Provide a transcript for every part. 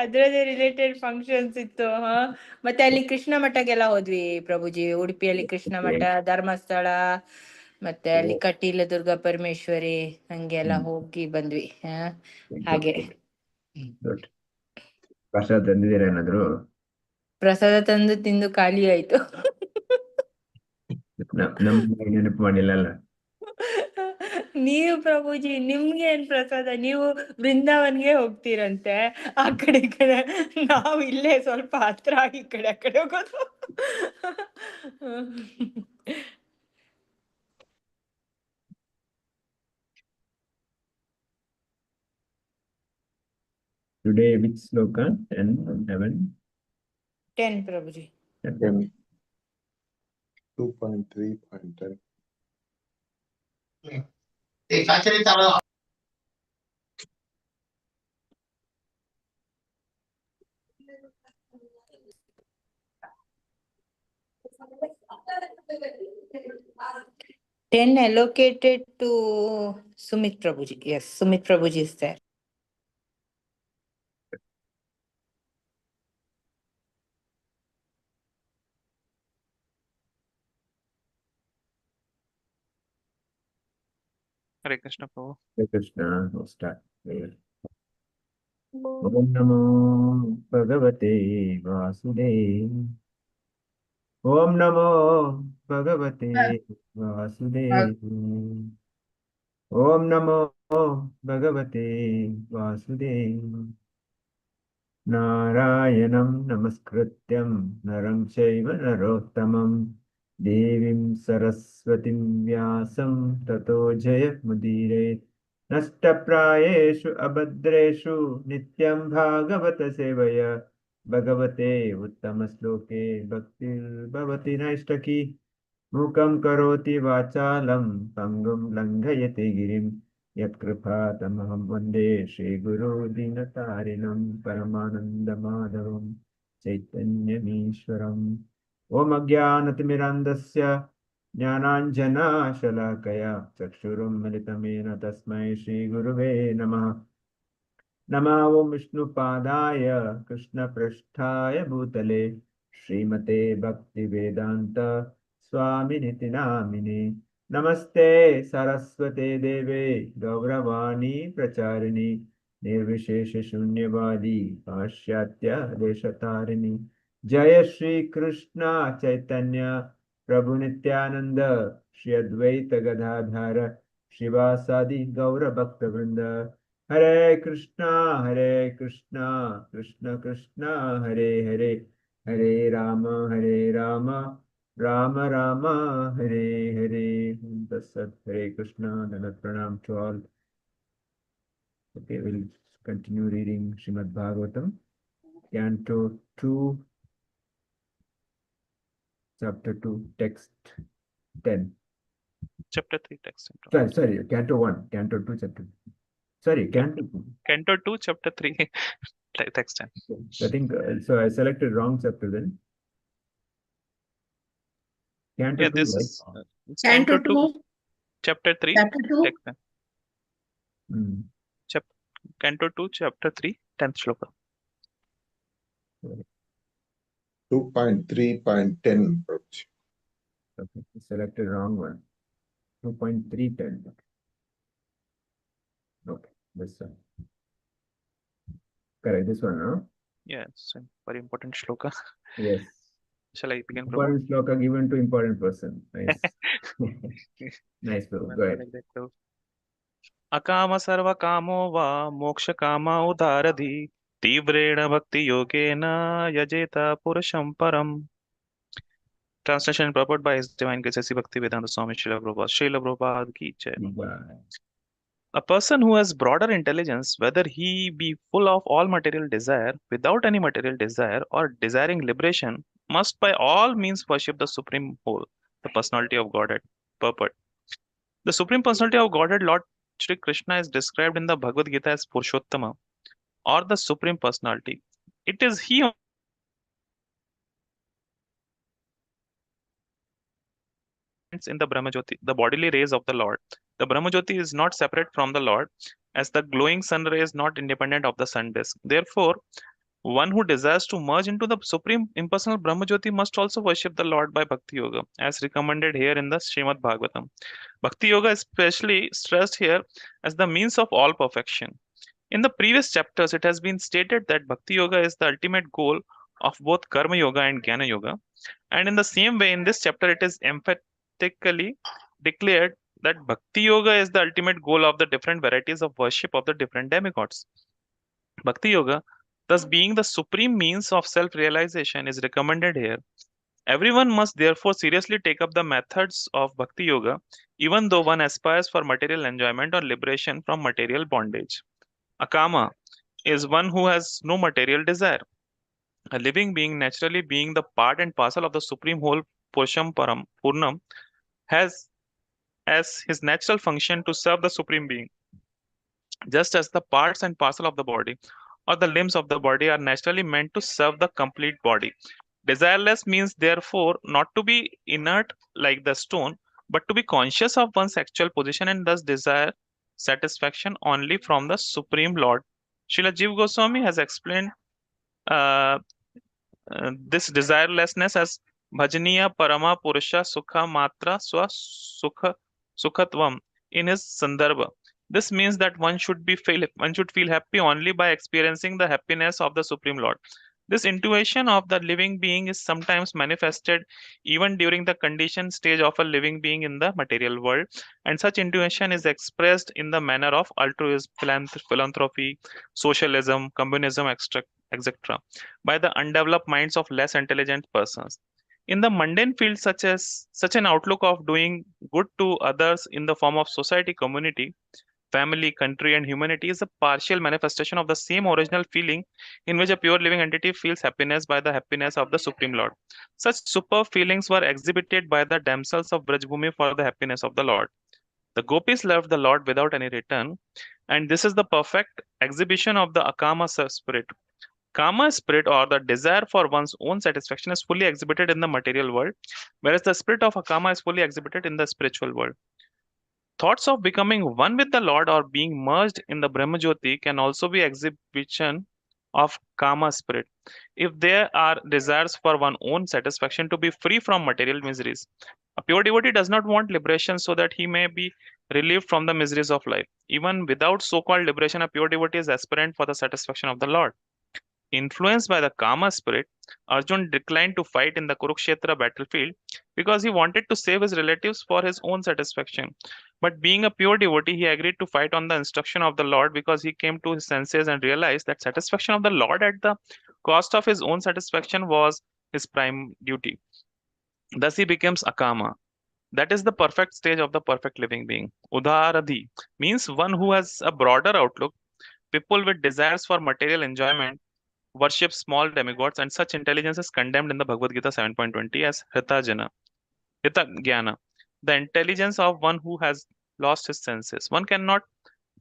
ಅದ್ರದೇ related functions ಇತ್ತು. ಮತ್ತೆ ಅಲ್ಲಿ ಕೃಷ್ಣ ಮಠಗೆಲ್ಲ ಹೋದ್ವಿ ಪ್ರಭುಜಿ. ಉಡುಪಿಯಲ್ಲಿ ಕೃಷ್ಣ ಮಠ, ಧರ್ಮಸ್ಥಳ, ಮತ್ತೆ ಅಲ್ಲಿ ಕಟೀಲ ದುರ್ಗಾ ಪರಮೇಶ್ವರಿ, ಹಂಗೆಲ್ಲ ಹೋಗಿ ಬಂದ್ವಿ. ಹಾಗೆ ಪ್ರಸಾದ ತಂದಿದ್ದೀರ ಏನಾದ್ರು? ಪ್ರಸಾದ ತಂದು ತಿಂದು ಖಾಲಿ ಆಯ್ತು. ನಮ್ಗೆ ನೆನಪು ಮಾಡಿಲ್ಲಲ್ಲ. ನೀವು ಪ್ರಭುಜಿ ನಿಮ್ಗೆ ಏನ್ ಪ್ರಸಾದ, ನೀವು ಬೃಂದಾವನ್ಗೆ ಹೋಗ್ತೀರಂತೆ ಆ ಕಡೆ ಈ ಕಡೆ, ನಾವು ಇಲ್ಲೇ ಸ್ವಲ್ಪ ಹತ್ರ ಆಗಿ ಈ ಕಡೆ ಆ ಕಡೆ ಹೋಗೋದು. Today which sloka? 10, 11? 10 ಪ್ರಭುಜಿ. 2.3.10. Ten allocated to Sumit Prabhuji. Yes, Sumit Prabhuji is there. Hare Krishna Prabhu. Hare Krishna. We'll start. Om Namo Bhagavate Vasudeva. Om Namo Bhagavate Vasudeva. Om Namo Bhagavate Vasudeva. Narayanam Namaskrityam Naram Chaiva Narottamam Devim Saraswatim Vyasam Tato Jayamudire Nashtaprayeshu Abhadreshu Nityam Bhagavata Sevaya Bhagavate Uttamasloke Bhaktir Bhavati Naishtaki Mukam Karoti Vachalam Pangam Langhayate Girim Yatkripatamaham Vande Shri Guru Dinatarinam Paramanandamadavam Chaitanyamishwaram Om Ajnanatimirandasya Jnananjana Shalakaya Chakshurum Militamena Tasmai Shri Guruve Namaha Nama Om Vishnu Padaya Krishna Prasthaya Bhutale Srimate Bhakti Vedanta Swami Niti Namine Namaste Saraswate Deve Gauravani Pracharini Nirvishesha Shunyavadi Pashyatya Deshatarini Jaya Shri Krishna Chaitanya Prabhu Nityananda Shri Advaita Gadadhara Shivasadi Gaura Bhakta Vrinda Hare Krishna, Krishna Krishna, Hare Hare, Hare Rama, Rama Rama, Hare Hare. Dasat Hare Krishna, Danat Pranam to all. Okay, we'll continue reading Srimad Bhagavatam, Canto 2, Chapter 2, Text 10. Chapter 3, text. Sorry, Canto 1, Canto 2, Chapter 2. Sorry, Canto 2. Canto 2, Chapter 3, text 10. I think, so I selected wrong chapter then. Canto Yeah, 2, this right? is Canto 2, Chapter 3, Chapter 2. text 10. Canto 2, Chapter 3, 10th shloka. 2.3.10. Okay, selected wrong one. 2.310. Okay, this one. Correct, this one, huh? Yeah, it's a very important shloka. Yes. Shall I begin, Prabhu? Important shloka given to important person. Nice. Nice, Prabhu. Go ahead. Akama sarva kamo va moksha kama udaradhi tivrena bhakti yogena yajeta purusham param. Translation purport by His Divine Grace A.C. Bhakti Vedanta Swami Srila Prabhupada. Srila Prabhupada ki jai. A person who has broader intelligence, whether he be full of all material desire, without any material desire, or desiring liberation, must by all means worship the Supreme Whole, the Personality of Godhead. Purport. The Supreme Personality of Godhead, Lord Shri Krishna, is described in the Bhagavad Gita as Purushottama, or the Supreme Personality. It is He in the Brahmajyoti, the bodily rays of the Lord. The Brahmajyoti is not separate from the Lord, as the glowing sun ray is not independent of the sun disk. Therefore, One who desires to merge into the supreme impersonal Brahmajyoti must also worship the Lord by Bhakti Yoga, as recommended here in the Srimad Bhagavatam. Bhakti Yoga is especially stressed here as the means of all perfection. In the previous chapters, it has been stated that Bhakti Yoga is the ultimate goal of both Karma Yoga and Jnana Yoga. And in the same way, in this chapter, it is emphatically declared that Bhakti Yoga is the ultimate goal of the different varieties of worship of the different demigods. Bhakti Yoga, thus being the supreme means of self realization, is recommended here. Everyone must therefore seriously take up the methods of Bhakti Yoga, even though one aspires for material enjoyment or liberation from material bondage. Akama is one who has no material desire. A living being, naturally being the part and parcel of the supreme whole Purusham Param Purnam, has as his natural function to serve the supreme being, just as the parts and parcel of the body or the limbs of the body are naturally meant to serve the complete body. Desireless means therefore not to be inert like the stone, but to be conscious of one's actual position and thus desire satisfaction only from the Supreme Lord. Srila Jiva Goswami has explained uh, this desirelessness as bhajaniya parama purusha sukha matra swa sukhatvam in his sandarbha. This means that one should feel happy only by experiencing the happiness of the Supreme Lord. This intuition of the living being is sometimes manifested even during the conditioned stage of a living being in the material world, and such intuition is expressed in the manner of altruism, philanthropy, socialism, communism, etc., by the undeveloped minds of less intelligent persons. In the mundane field, such an outlook of doing good to others in the form of society, community, family, country, and humanity is a partial manifestation of the same original feeling in which a pure living entity feels happiness by the happiness of the Supreme Lord. Such superb feelings were exhibited by the damsels of Brajbhumi for the happiness of the Lord. The gopis loved the Lord without any return, and this is the perfect exhibition of the Akama spirit. Kama spirit, or the desire for one's own satisfaction, is fully exhibited in the material world, whereas the spirit of Akama is fully exhibited in the spiritual world. Thoughts of becoming one with the Lord or being merged in the Brahmajyoti can also be exhibition of Kama spirit, if there are desires for one's own satisfaction to be free from material miseries. A pure devotee does not want liberation so that he may be relieved from the miseries of life. Even without so-called liberation, a pure devotee is aspirant for the satisfaction of the Lord. Influenced by the Kama spirit, Arjun declined to fight in the Kurukshetra battlefield because he wanted to save his relatives for his own satisfaction. But being a pure devotee, he agreed to fight on the instruction of the Lord because he came to his senses and realized that satisfaction of the Lord at the cost of his own satisfaction was his prime duty. Thus he becomes Akama. That is the perfect stage of the perfect living being. Udaradhi means one who has a broader outlook. People with desires for material enjoyment worship small demigods, and such intelligence is condemned in the Bhagavad Gita 7.20 as Hita Jnana, the intelligence of one who has lost his senses. One cannot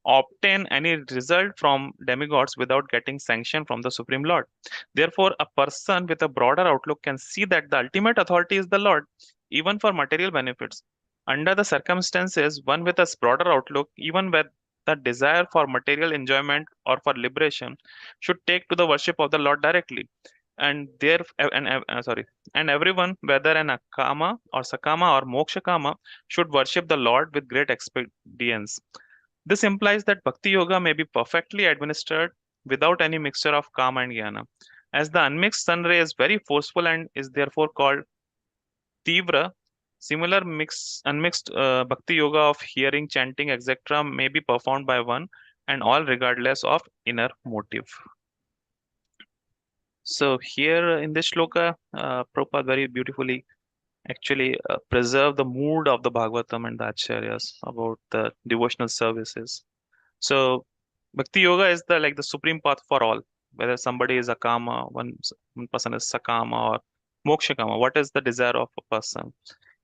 obtain any result from demigods without getting sanction from the Supreme Lord. Therefore, a person with a broader outlook can see that the ultimate authority is the Lord, even for material benefits. Under the circumstances, one with a broader outlook, even with the desire for material enjoyment or for liberation, should take to the worship of the Lord directly. And and everyone, whether an Akama or Sakama or Mokshakama, should worship the Lord with great expedience. This implies that Bhakti Yoga may be perfectly administered without any mixture of Kama and Jnana. As the unmixed sun ray is very forceful and is therefore called Tivra, similar unmixed Bhakti Yoga of hearing, chanting, etc. may be performed by one and all regardless of inner motive. So here in this shloka, Prabhupada very beautifully actually preserve the mood of the Bhagavatam and the Acharyas about the devotional services. So Bhakti Yoga is the supreme path for all. Whether somebody is Akama, one person is Sakama or Mokshakama. What is the desire of a person?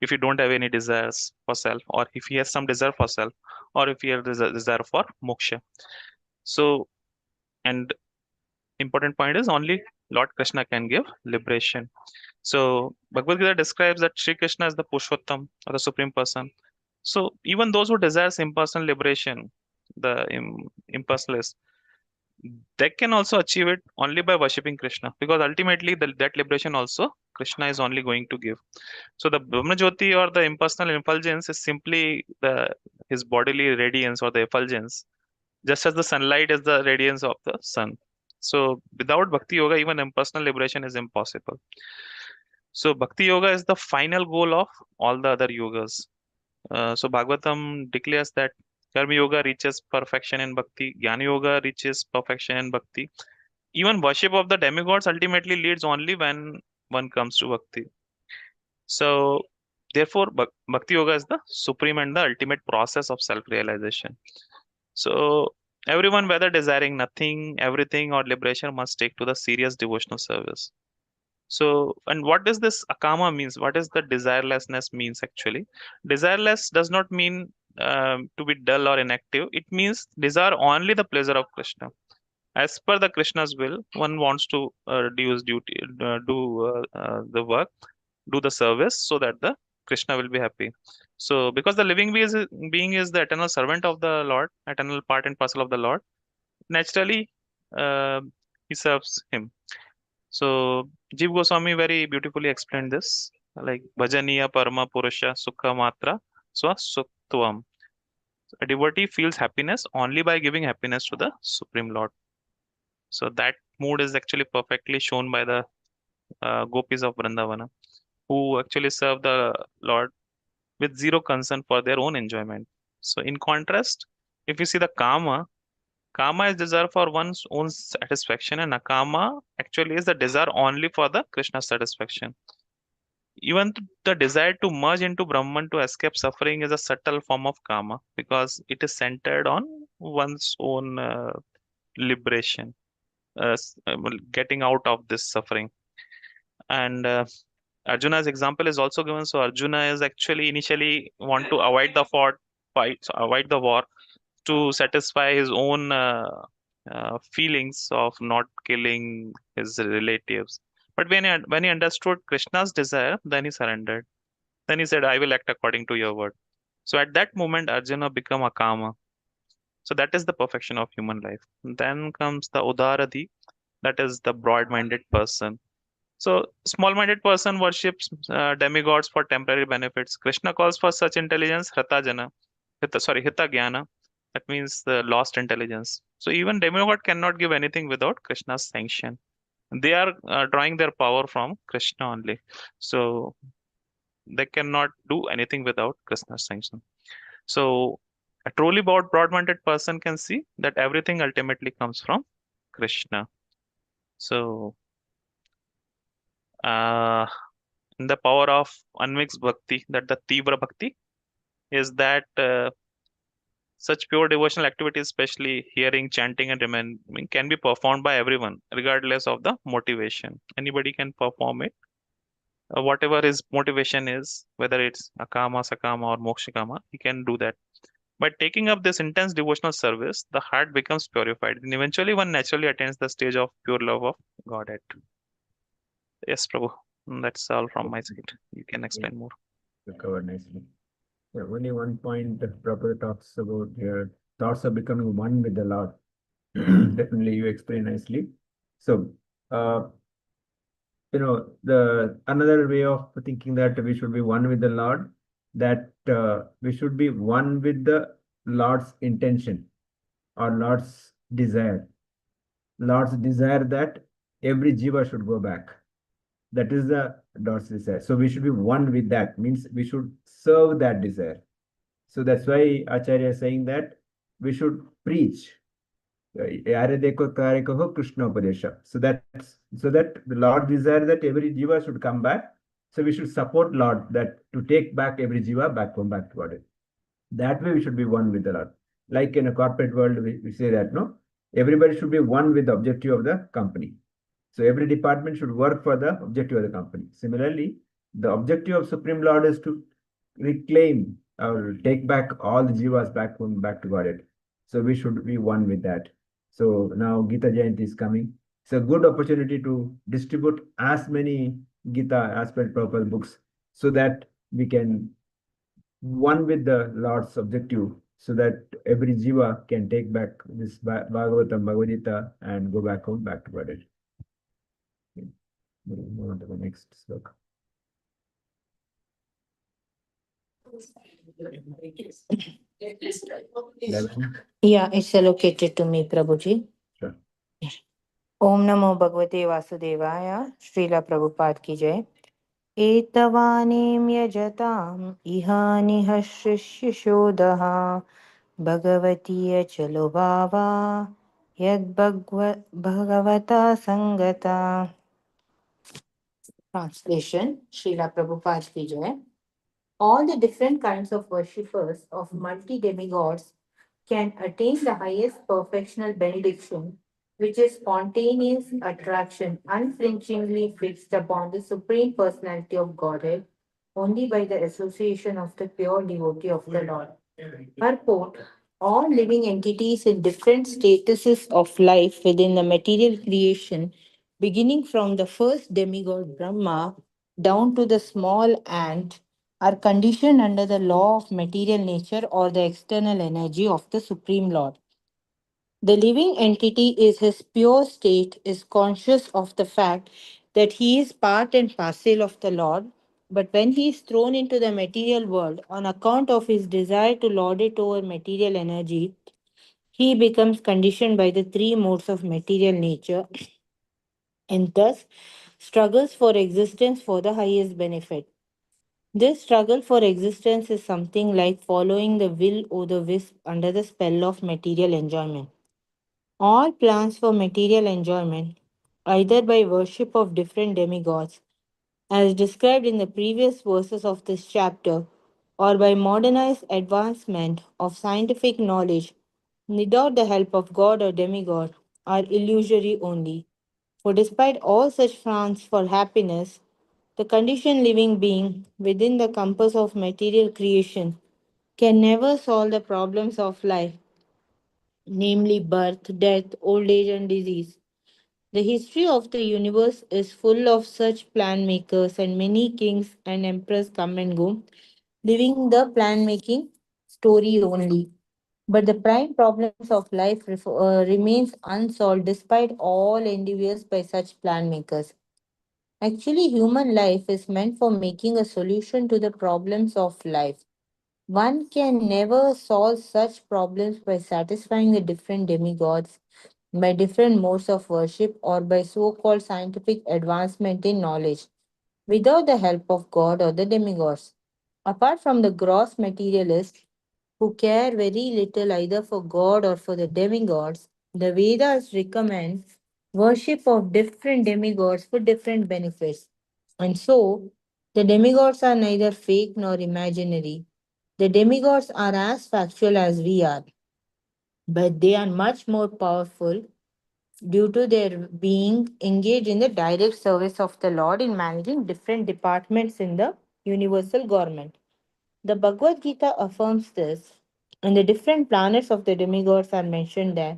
If you don't have any desires for self, or if he has some desire for self, or if he has desire for moksha. So, and important point is only Lord Krishna can give liberation. So Bhagavad Gita describes that Sri Krishna is the Purushottam, or the supreme person. So even those who desire impersonal liberation, the impersonalists, they can also achieve it only by worshipping Krishna, because ultimately that liberation also Krishna is only going to give. So the Brahma Jyoti or the impersonal effulgence is simply his bodily radiance or the effulgence, just as the sunlight is the radiance of the sun. So without Bhakti Yoga, even impersonal liberation is impossible. So Bhakti Yoga is the final goal of all the other yogas. So Bhagavatam declares that Karma Yoga reaches perfection in Bhakti, Jnana Yoga reaches perfection in Bhakti. Even worship of the demigods ultimately leads only when one comes to Bhakti. So therefore, Bhakti Yoga is the supreme and the ultimate process of self-realization. So everyone, whether desiring nothing, everything, or liberation, must take to the serious devotional service. So, and what does this akama means? What is the desirelessness means actually? Desireless does not mean to be dull or inactive. It means desire only the pleasure of Krishna. As per the Krishna's will, one wants to do his duty, do the work, do the service, so that the Krishna will be happy. So, because the living being is the eternal servant of the Lord, eternal part and parcel of the Lord, naturally uh, he serves him. So Jeev Goswami very beautifully explained this, like bhajaniya parama purusha sukha matra swa suktvam. A devotee feels happiness only by giving happiness to the Supreme Lord. So that mood is actually perfectly shown by the gopis of Vrindavana, who actually serve the Lord with zero concern for their own enjoyment. So in contrast, if you see the kama is desire for one's own satisfaction, and akama actually is the desire only for the Krishna's satisfaction. Even the desire to merge into Brahman to escape suffering is a subtle form of kama, because it is centered on one's own liberation, getting out of this suffering. And Arjuna's example is also given. So Arjuna is actually initially want to avoid the avoid the war to satisfy his own feelings of not killing his relatives. But when he understood Krishna's desire, then he surrendered. Then he said, "I will act according to your word." So at that moment, Arjuna became akama. So that is the perfection of human life. Then comes the udaradi, that is the broad-minded person. So small-minded person worships demigods for temporary benefits. Krishna calls for such intelligence hita jnana. That means the lost intelligence. So even demigod cannot give anything without Krishna's sanction. They are drawing their power from Krishna only. So they cannot do anything without Krishna's sanction. So a truly broad-minded person can see that everything ultimately comes from Krishna. So the power of unmixed bhakti, that the Tivra bhakti, is that such pure devotional activities, especially hearing, chanting, and remembering, can be performed by everyone, regardless of the motivation. Anybody can perform it. Whatever his motivation is, whether it's akama, sakama, or mokshakama, he can do that. By taking up this intense devotional service, the heart becomes purified, and eventually one naturally attains the stage of pure love of Godhead. Yes, Prabhu. That's all from my side. You can explain more. You covered nicely. Yeah, only one point that Prabhupada talks about here, thoughts are becoming one with the Lord. Definitely you explain nicely. So, the another way of thinking that we should be one with the Lord, that we should be one with the Lord's intention or Lord's desire. Lord's desire that every jiva should go back. That is the Lord's desire. So we should be one with that. Means we should serve that desire. So that's why Acharya is saying that we should preach. Yare dekho tare kaho Krishna Upadesha. So that the Lord desires that every jiva should come back. So we should support Lord that to take back every jiva back to God. That way we should be one with the Lord. Like in a corporate world, we say that no, everybody should be one with the objective of the company. So every department should work for the objective of the company. Similarly, the objective of Supreme Lord is to reclaim or take back all the jivas back to Godhead. So we should be one with that. So now Gita Jayanti is coming. It's a good opportunity to distribute as many Gita as per books so that we can one with the Lord's objective, so that every jiva can take back this Bhagavatam, Bhagavad Gita and go back home, back to Bharat. Move on to the next sloka. Yeah, it's allocated to me, Prabhuji. Sure. Om Namo Bhagavate Vasudevaya, Srila Prabhupada ki jai. एतवानीं यजताम् इहानिह शिष्यशोदः Bhagwati अचलो भावा भगवता संगता. Translation, Srila Prabhupada ki jai. All the different kinds of worshippers of multi-demigods can attain the highest perfectional benediction, which is spontaneous attraction, unflinchingly fixed upon the Supreme Personality of Godhead, only by the association of the pure devotee of the Lord. Purport: all living entities in different statuses of life within the material creation, beginning from the first demigod Brahma down to the small ant, are conditioned under the law of material nature or the external energy of the Supreme Lord. The living entity is his pure state, is conscious of the fact that he is part and parcel of the Lord, but when he is thrown into the material world on account of his desire to lord it over material energy, he becomes conditioned by the three modes of material nature and thus struggles for existence for the highest benefit. This struggle for existence is something like following the will o' the wisp under the spell of material enjoyment. All plans for material enjoyment, either by worship of different demigods, as described in the previous verses of this chapter, or by modernized advancement of scientific knowledge, without the help of God or demigod, are illusory only. For despite all such plans for happiness, the conditioned living being within the compass of material creation can never solve the problems of life, namely birth, death, old age, and disease. The history of the universe is full of such plan makers, and many kings and emperors come and go, living the plan making story only. But the prime problems of life remains unsolved despite all endeavors by such plan makers. Actually, human life is meant for making a solution to the problems of life. One can never solve such problems by satisfying the different demigods, by different modes of worship, or by so called scientific advancement in knowledge, without the help of God or the demigods. Apart from the gross materialists who care very little either for God or for the demigods, the Vedas recommend worship of different demigods for different benefits. And so, the demigods are neither fake nor imaginary. The demigods are as factual as we are, but they are much more powerful due to their being engaged in the direct service of the Lord in managing different departments in the universal government. The Bhagavad Gita affirms this, and the different planets of the demigods are mentioned there,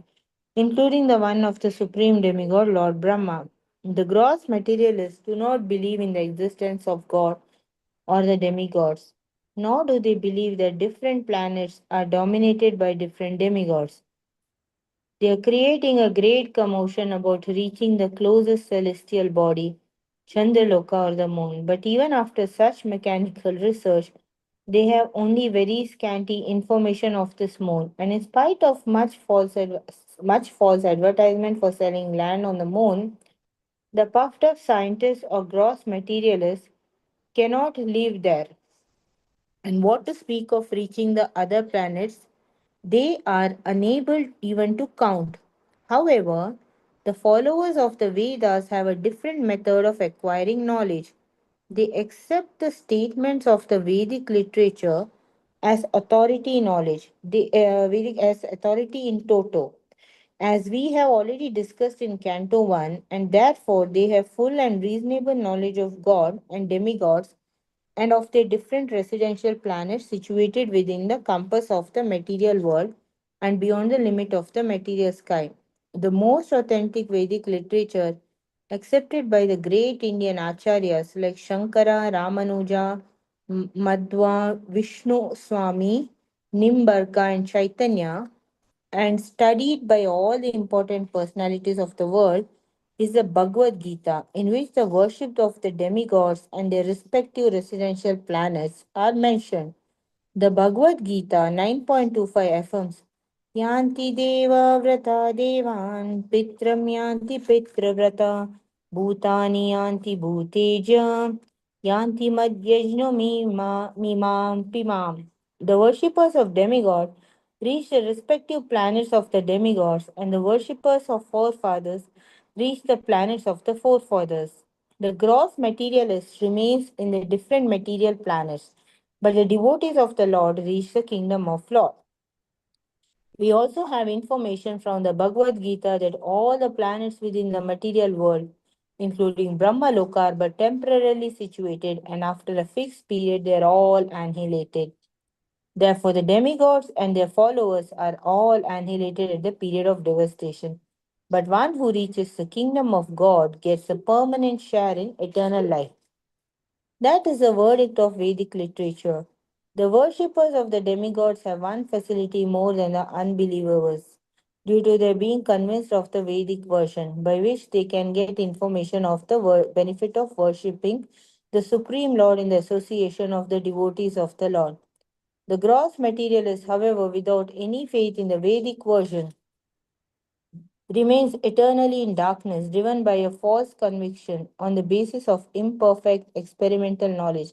including the one of the supreme demigod, Lord Brahma. The gross materialists do not believe in the existence of God or the demigods, nor do they believe that different planets are dominated by different demigods. They are creating a great commotion about reaching the closest celestial body, Chandraloka or the moon. But even after such mechanical research, they have only very scanty information of this moon. And in spite of much false advertisement for selling land on the moon, the puffed up scientists or gross materialists cannot live there. And what to speak of reaching the other planets, they are unable even to count. However, the followers of the Vedas have a different method of acquiring knowledge. They accept the statements of the Vedic literature as authority knowledge, Vedic as authority in toto, as we have already discussed in Canto 1, and therefore they have full and reasonable knowledge of God and demigods and of their different residential planets situated within the compass of the material world and beyond the limit of the material sky. The most authentic Vedic literature accepted by the great Indian acharyas like Shankara, Ramanuja, Madhva, Vishnu Swami, Nimbarka, and Chaitanya, and studied by all the important personalities of the world, is the Bhagavad Gita, in which the worship of the demigods and their respective residential planets are mentioned. The Bhagavad Gita 9.25 affirms Yanti Deva Vrata Devan Pitram Yanti Pitravrata Bhutani Yanti Bhuteja Yanti Madhyajno Mimam Pimam. The worshippers of demigod reach the respective planets of the demigods, and the worshippers of forefathers reach the planets of the forefathers. The gross materialist remains in the different material planets, but the devotees of the Lord reach the kingdom of Lord. We also have information from the Bhagavad Gita that all the planets within the material world, including Brahma Loka, are but temporarily situated, and after a fixed period they are all annihilated. Therefore, the demigods and their followers are all annihilated at the period of devastation. But one who reaches the kingdom of God gets a permanent share in eternal life. That is the verdict of Vedic literature. The worshippers of the demigods have one facility more than the unbelievers, due to their being convinced of the Vedic version, by which they can get information of the benefit of worshipping the Supreme Lord in the association of the devotees of the Lord. The gross materialist, however, without any faith in the Vedic version, remains eternally in darkness, driven by a false conviction on the basis of imperfect experimental knowledge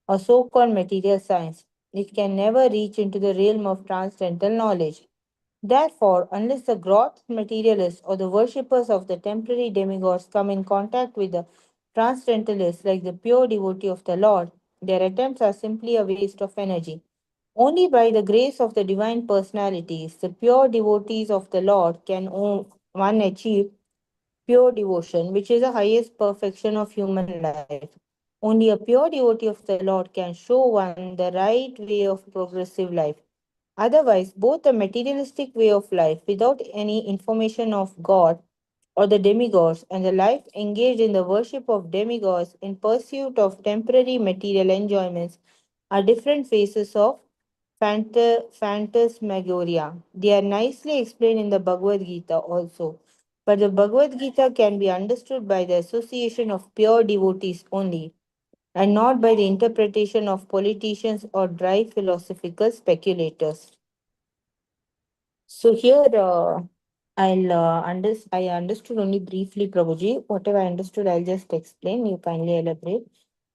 or so called material science. It can never reach into the realm of transcendental knowledge. Therefore, unless the gross materialists or the worshippers of the temporary demigods come in contact with the transcendentalists like the pure devotee of the Lord, their attempts are simply a waste of energy. Only by the grace of the divine personalities, the pure devotees of the Lord, can one achieve pure devotion, which is the highest perfection of human life. Only a pure devotee of the Lord can show one the right way of progressive life. Otherwise, both the materialistic way of life without any information of God or the demigods and the life engaged in the worship of demigods in pursuit of temporary material enjoyments are different phases of phantasmagoria. They are nicely explained in the Bhagavad Gita also. But the Bhagavad Gita can be understood by the association of pure devotees only, and not by the interpretation of politicians or dry philosophical speculators. So here, I understood only briefly, Prabhuji. Whatever I understood, I'll just explain. You kindly elaborate.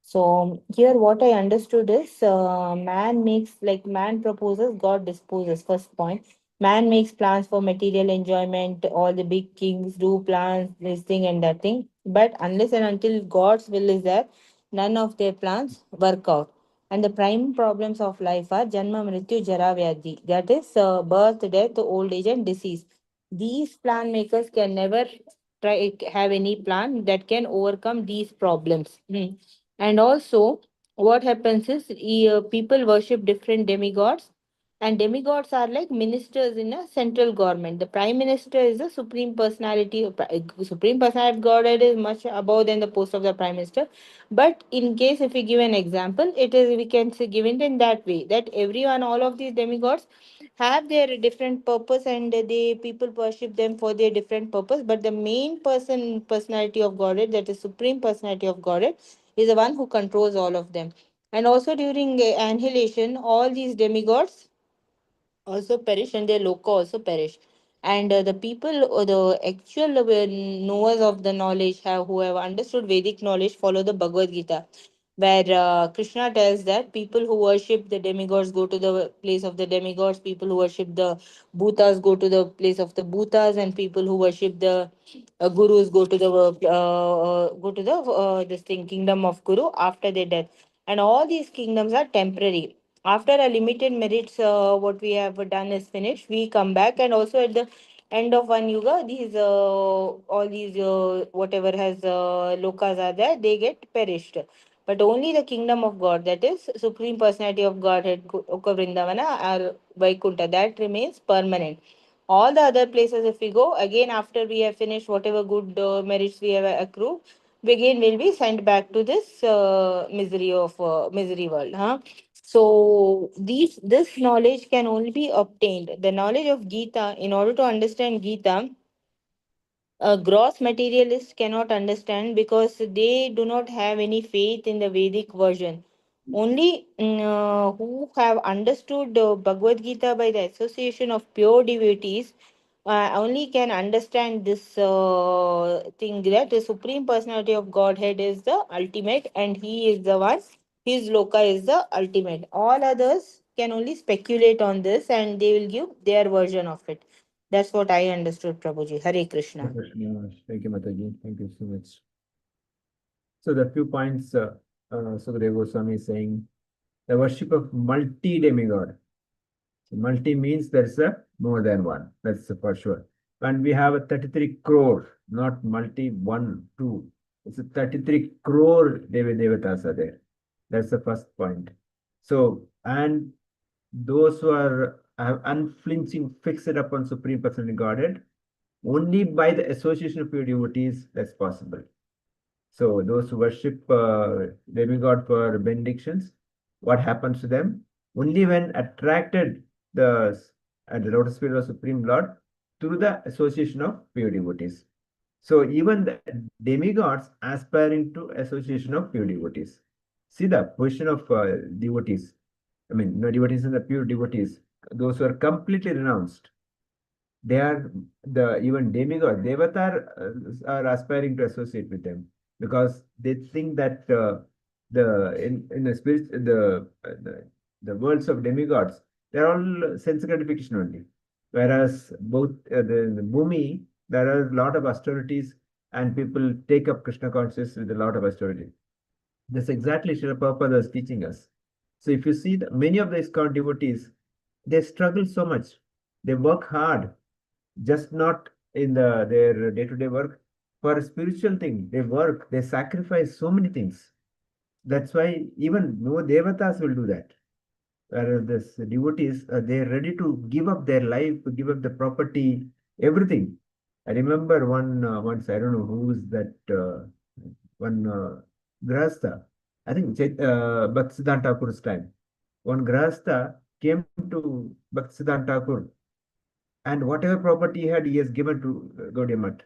So here, what I understood is, man makes, like, man proposes, God disposes. First point, man makes plans for material enjoyment. All the big kings do plans, this thing and that thing. But unless and until God's will is there, none of their plans work out. And the prime problems of life are Janma, Mrityu, Jara, Vyadhi. That is birth, death, old age, and disease. These plan makers can never try have any plan that can overcome these problems. And also, what happens is, people worship different demigods, and demigods are like ministers in a central government. The prime minister is the supreme personality. Supreme personality of Godhead is much above than the post of the prime minister. But in case if we give an example, it is, we can say, given in that way, that everyone, all of these demigods have their different purpose, and they people worship them for their different purpose. But the main personality of Godhead, that is supreme personality of Godhead, is the one who controls all of them. And also during annihilation, all these demigods also perish, and their loka also perish. And the people, or the actual knowers of the knowledge, who have understood Vedic knowledge, follow the Bhagavad Gita, where Krishna tells that people who worship the demigods go to the place of the demigods, people who worship the bhutas go to the place of the bhutas, and people who worship the gurus go to the this thing, kingdom of Guru after their death. And all these kingdoms are temporary. After a limited merits, what we have done is finished, we come back. And also at the end of one yuga, these all these whatever has lokas are there, they get perished. But only the kingdom of God, that is supreme personality of Godhead, Oka Vrindavana or Vaikuntha, that remains permanent. All the other places, if we go again after we have finished whatever good merits we have accrued, we again will be sent back to this misery world. Huh? So this knowledge can only be obtained. The knowledge of Gita, in order to understand Gita, a gross materialist cannot understand because they do not have any faith in the Vedic version. Only who have understood Bhagavad Gita by the association of pure devotees only can understand this thing, that the Supreme Personality of Godhead is the ultimate and He is the one, His Loka is the ultimate. All others can only speculate on this and they will give their version of it. That's what I understood, Prabhuji. Hare Krishna. Thank you, Mataji. Thank you so much. So the few points Sukadeva Goswami is saying, the worship of multi-demigod. So multi means there's a more than one. That's for sure. And we have a 33 crore, not multi one, two. It's a 33 crore Devi Devatas are there. That's the first point. So, and those who are have unflinching fixed upon Supreme Personality Godhead, only by the association of pure devotees that's possible. So those who worship demigod for benedictions, what happens to them? Only when attracted the at the lotus feet of Supreme Lord through the association of pure devotees. So even the demigods aspiring to association of pure devotees. See the position of devotees. I mean, no devotees and the pure devotees, those who are completely renounced. They are the even demigod, devatar are aspiring to associate with them because they think that the in the spirit the worlds of demigods, they're all sense gratification only, whereas both the bhumi, there are a lot of austerities and people take up Krishna consciousness with a lot of austerity. That's exactly Srila Prabhupada is teaching us. So if you see many of the ISKCON devotees, they struggle so much, they work hard, just not in their day-to-day work. For a spiritual thing, they work, they sacrifice so many things. That's why even no devatas will do that. Whereas this devotees, they're ready to give up their life, to give up the property, everything. I remember once, I don't know who's that, one Grahastha, I think Bhaktisiddhanta Thakur's time. One Grahastha came to Bhaktisiddhanta Thakur and whatever property he had, he has given to Gaudiya Math.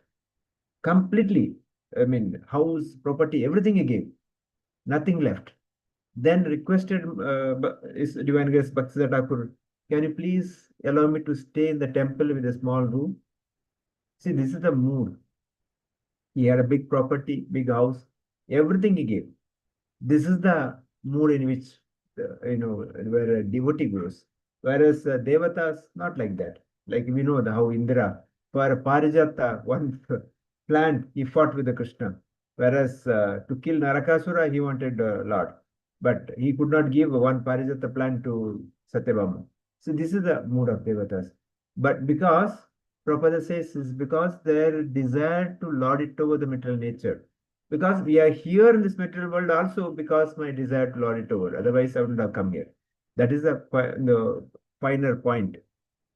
Completely. I mean, house, property, everything he gave. Nothing left. Then requested his Divine Grace Bhaktisiddhanta Thakur, can you please allow me to stay in the temple with a small room? See, this is the mood. He had a big property, big house, everything he gave. This is the mood in which, where a devotee grows. Whereas Devatas, not like that. Like we know how Indra, for Parijata, one plant, he fought with the Krishna. Whereas to kill Narakasura, he wanted Lord. But he could not give one Parijata plant to Satyabhama. So this is the mood of Devatas. But because, Prabhupada says, is because their desire to lord it over the material nature. Because we are here in this material world also because my desire to lord it over. Otherwise, I wouldn't have come here. That is the finer point.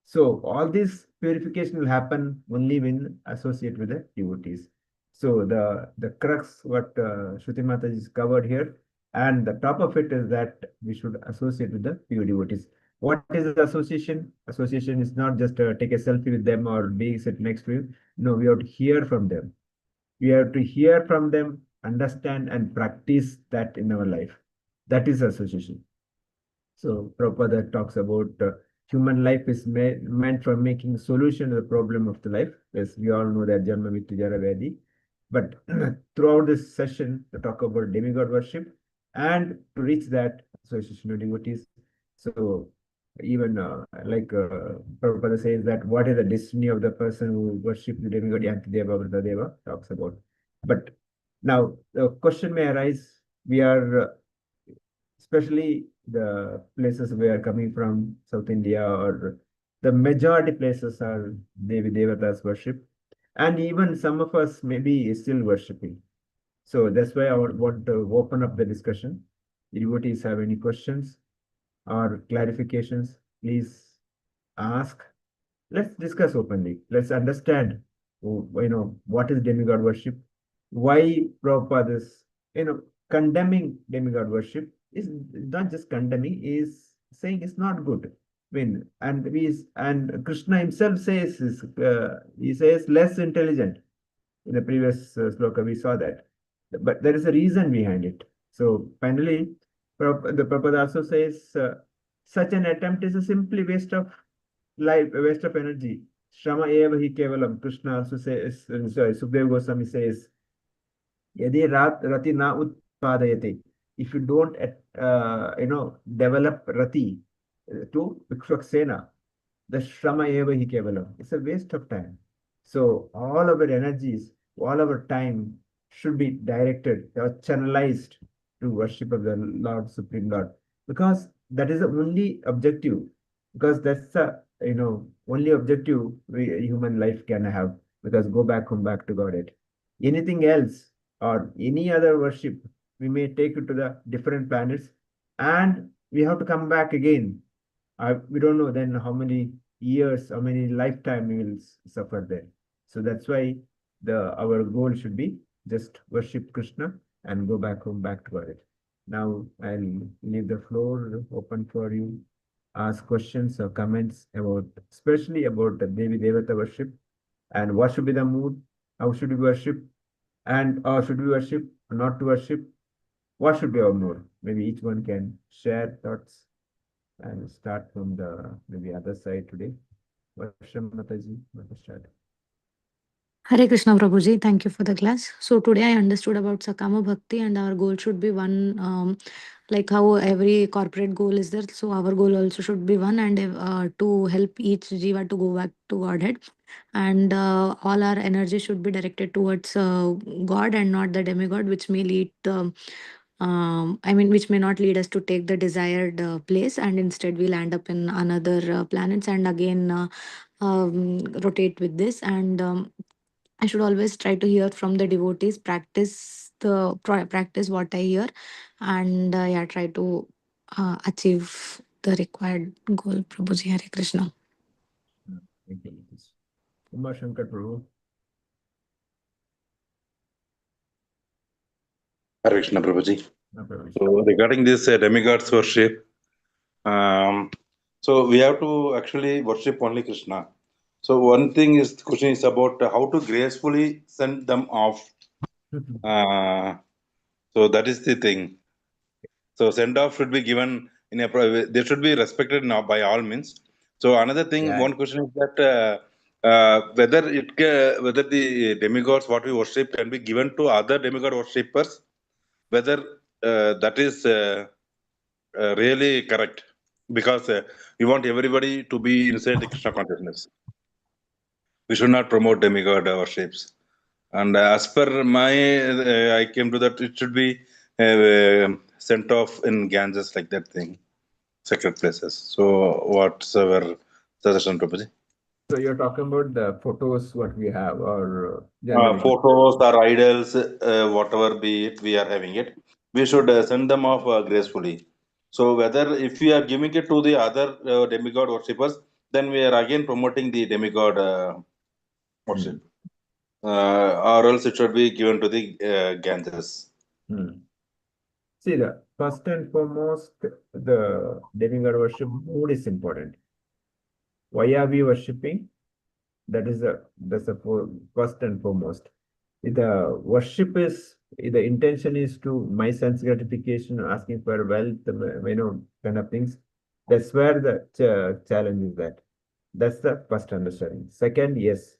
So all this purification will happen only when associate with the devotees. So the crux what Shruti Mataji is covered here, and the top of it is that we should associate with the pure devotees. What is the association? Association is not just take a selfie with them or be sit next to you. No, we have to hear from them. We have to hear from them, understand and practice that in our life. That is association. So Prabhupada talks about human life is meant for making solution to the problem of the life. Yes, we all know that Janma Mrityu Jara Vyadhi. But throughout this session, to talk about demigod worship and to reach that association of devotees. So even Prabhupada says that what is the destiny of the person who worships the demigod Yanti Deva Vrita Deva talks about. But now the question may arise, we are especially the places we are coming from, South India, or the majority places are Devi Devatas worship. And even some of us maybe still worshipping. So that's why I want to open up the discussion. If devotees have any questions or clarifications, please ask. Let's discuss openly. Let's understand, what is demigod worship, why Prabhupada is, condemning demigod worship, is not just condemning, is saying it's not good. I mean, and Krishna himself says he says less intelligent. In the previous sloka, we saw that, but there is a reason behind it. So finally, the Prabhupada also says such an attempt is a simply waste of life, a waste of energy. Shrama eva hi kevalam. Krishna also says, sorry, Sukdev Goswami says, Yadi rati na utpadayate. If you don't, develop rati to Vikshvaksena, the Shrama eva hi kevalam. It's a waste of time. So all our energies, all our time should be directed or channelized to worship of the Lord, Supreme Lord, because that is the only objective. Because that's the only objective human life can have. Because go back home, back to Godhead. Anything else or any other worship, we may take it to the different planets, and we have to come back again. We don't know then how many years, how many lifetime we will suffer there. So that's why our goal should be just worship Krishna and go back home, back to God. Now I'll leave the floor open for you. Ask questions or comments about, especially about the Devi Devata worship, and what should be the mood, how should we worship, and or should we worship or not to worship, what should be our mood. Maybe each one can share thoughts and start from the maybe other side today. Varsham Mataji, start. Hare Krishna Prabhuji, thank you for the class. So today I understood about Sakama Bhakti, and our goal should be one, like how every corporate goal is there. So our goal also should be one, and to help each jiva to go back to Godhead. And all our energy should be directed towards God and not the demigod, which may lead, which may not lead us to take the desired place, and instead we'll end up in another planets and again rotate with this. And I should always try to hear from the devotees, practice what I hear, and yeah, try to achieve the required goal. Prabhuji, Hare Krishna. Thank you. Uma Shankar Prabhu. Hare Krishna Prabhuji. No problem. So regarding this demigods worship, so we have to actually worship only Krishna. So one thing is, the question is about how to gracefully send them off. So that is the thing. So send off should be given in a they should be respected now by all means. So another thing, Yeah. one question is that whether the demigods what we worship can be given to other demigod worshippers, whether that is really correct, because we want everybody to be inside the Krishna consciousness. We should not promote demigod worships. And as per my, I came to that it should be sent off in Ganges, like that thing, sacred places. So what's our suggestion, Prabhuji? So you're talking about the photos what we have, or generally? Photos or idols, whatever be it, we are having it. We should send them off gracefully. So whether if we are giving it to the other demigod worshippers, then we are again promoting the demigod worship. Or else it should be given to the Ganges. See, the first and foremost, the demigod worship mood is important. Why are we worshipping? That's the first and foremost. If the worship is, if the intention is to my sense gratification, asking for wealth, kind of things, that's where the challenge is that. That's the first understanding. Second, yes,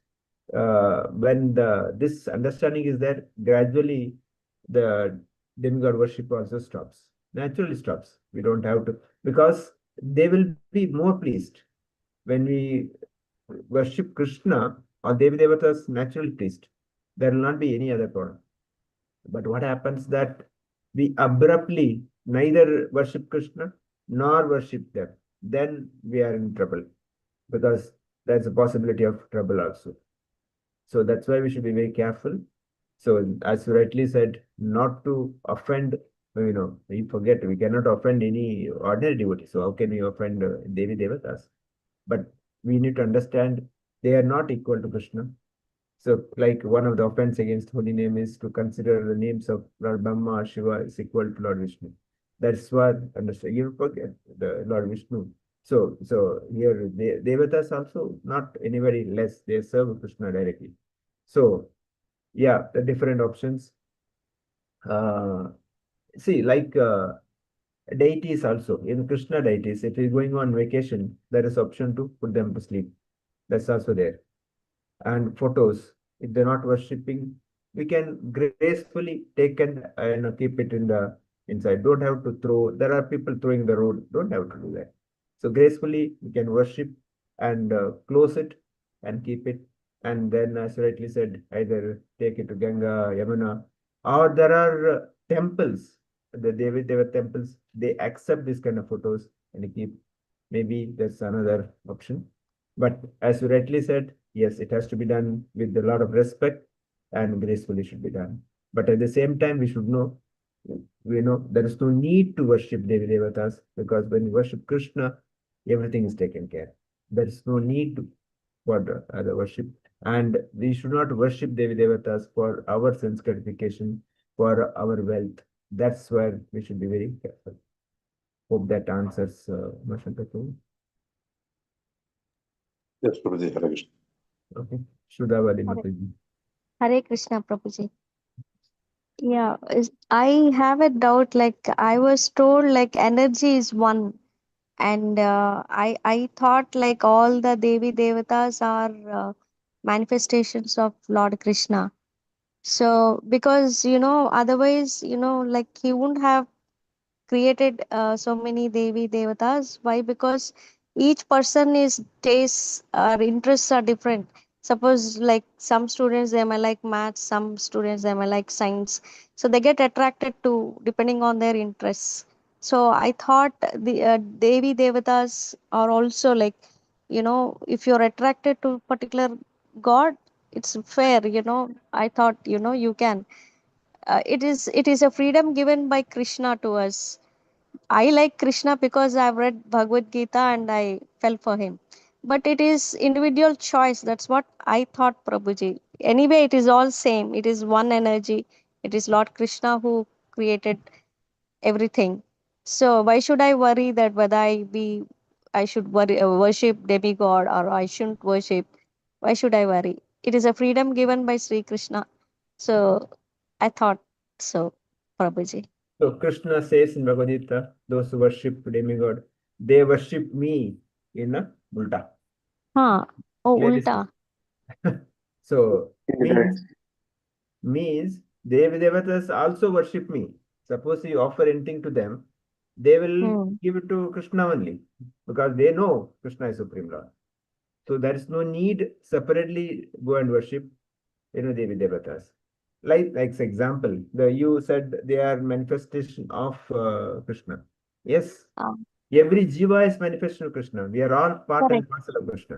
when this understanding is there, gradually the demigod worship also stops. Naturally stops. We don't have to, because they will be more pleased when we worship Krishna or Devi Devatas naturally pleased. There will not be any other problem. But what happens that we abruptly neither worship Krishna nor worship them, then we are in trouble, because there's a possibility of trouble also. So that's why we should be very careful. So as you rightly said, not to offend, we forget we cannot offend any ordinary devotee. So how can we offend Devi Devatas? But we need to understand they are not equal to Krishna. So like one of the offense against holy name is to consider the names of Lord Brahma or Shiva is equal to Lord Vishnu. That's what understand. You forget the Lord Vishnu. So here Devatas also not anybody less. They serve Krishna directly. So yeah, the different options. See, like deities also in Krishna deities. If you're going on vacation, there is option to put them to sleep. That's also there. And photos, if they're not worshipping, we can gracefully take and keep it in the inside. Don't have to throw. There are people throwing the road. Don't have to do that. So gracefully we can worship and close it and keep it. And then, as rightly said, either take it to Ganga, Yamuna, or there are temples. The Devi Deva temples. They accept this kind of photos and keep. Maybe that's another option. But as you rightly said, yes, it has to be done with a lot of respect and gracefully should be done. But at the same time, we know there is no need to worship Devi Devatas because when you worship Krishna, everything is taken care. There is no need for the other worship. And we should not worship Devi Devatas for our sense gratification, for our wealth. That's where we should be very careful. Hope that answers Mashanta. Yes, Prabhuji, Hare Krishna. Okay. Shudhavali Hare, Mataji. Hare Krishna, Prabhuji. Yeah, I have a doubt. Like I was told, like energy is one, and I thought like all the Devi Devatas are manifestations of Lord Krishna. So because otherwise like he wouldn't have created so many Devi Devatas. Why? Because each person is tastes or interests are different. Suppose like some students they may like maths, some students they may like science. So they get attracted to depending on their interests. So I thought the Devi Devatas are also like, if you're attracted to particular God, it's fair. I thought you can. It is a freedom given by Krishna to us. I like Krishna because I've read Bhagavad Gita and I fell for him. But it is individual choice. That's what I thought, Prabhuji. Anyway, it is all same. It is one energy. It is Lord Krishna who created everything. So why should I worry that whether I should worship demigod or I shouldn't worship? Why should I worry? It is a freedom given by Sri Krishna. So I thought so, Prabhuji. So Krishna says in Bhagavad Gita, those who worship demigod, they worship me in a ulta. Huh. Oh, Clearly ulta. says. So means Devi Devatas also worship me. Suppose you offer anything to them, they will give it to Krishna only because they know Krishna is Supreme Lord. So there is no need separately go and worship Devi Devatas. Like example, you said they are manifestation of Krishna. Yes, every jiva is manifestation of Krishna. We are all part Correct. and parcel of Krishna.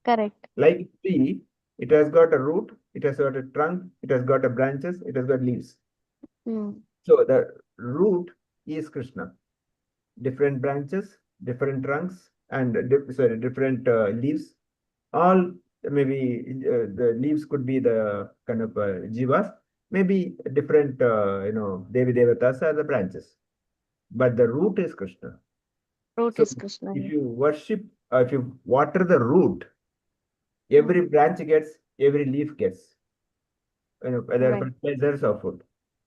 Correct. Like tree, it has got a root, it has got a trunk, it has got a branches, it has got leaves. So the root is Krishna. Different branches, different trunks, and different leaves. All maybe the leaves could be the kind of jivas. Maybe different Devi Devatas are the branches, but the root is Krishna. Root So is Krishna. if you worship, if you water the root, every branch gets, every leaf gets, whether Right. fertilizers or food.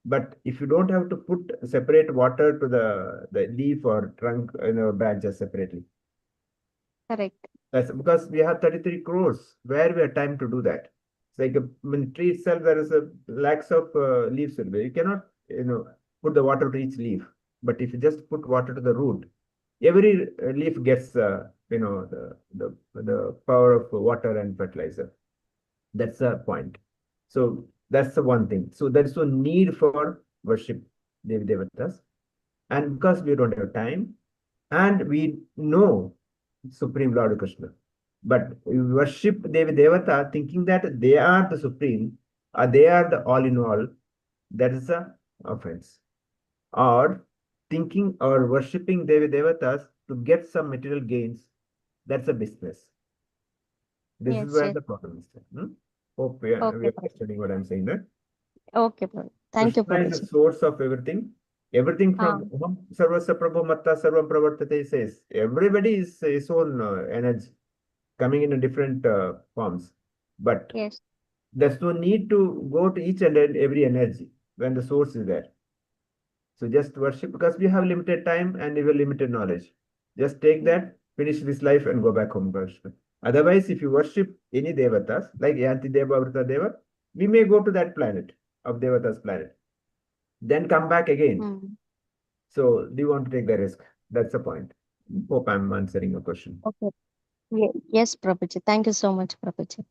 But if you don't have to put separate water to the leaf or trunk, branches separately. Correct. That's because we have 33 crores. Where we have time to do that? It's like when tree itself, there is a lakhs of leaves will be. You cannot, put the water to each leaf. But if you just put water to the root, every leaf gets, the power of water and fertilizer. That's the point. So that's the one thing. So there is no need for worship Devi Devatas. And because we don't have time, and we know Supreme Lord Krishna, but we worship Devi Devata thinking that they are the Supreme, or they are the all in all, that is a offense. Or thinking or worshipping Devi Devatas to get some material gains, that's a business. This is Yes, where yes. the problem is. Hope we are Okay, Prabhu. understanding what I'm saying, right? Okay, Prabhu. Thank you, Krishna is the Prabhuji. source of everything. Everything Ah, from Sarvasya Prabhu Matta Sarvam Pravartate says everybody is his own energy coming in a different forms. But yes. there's no need to go to each and every energy when the source is there. So just worship because we have limited time and we have limited knowledge. Just take that, finish this life and go back home. Worship. Otherwise, if you worship any devatas, like Yanti Deva, Vrta Deva, we may go to that planet of devatas planet, then come back again. Mm. So do you want to take the risk? That's the point. Hope I'm answering your question. Okay. Yes, Prabhuji. Thank you so much, Prabhuji.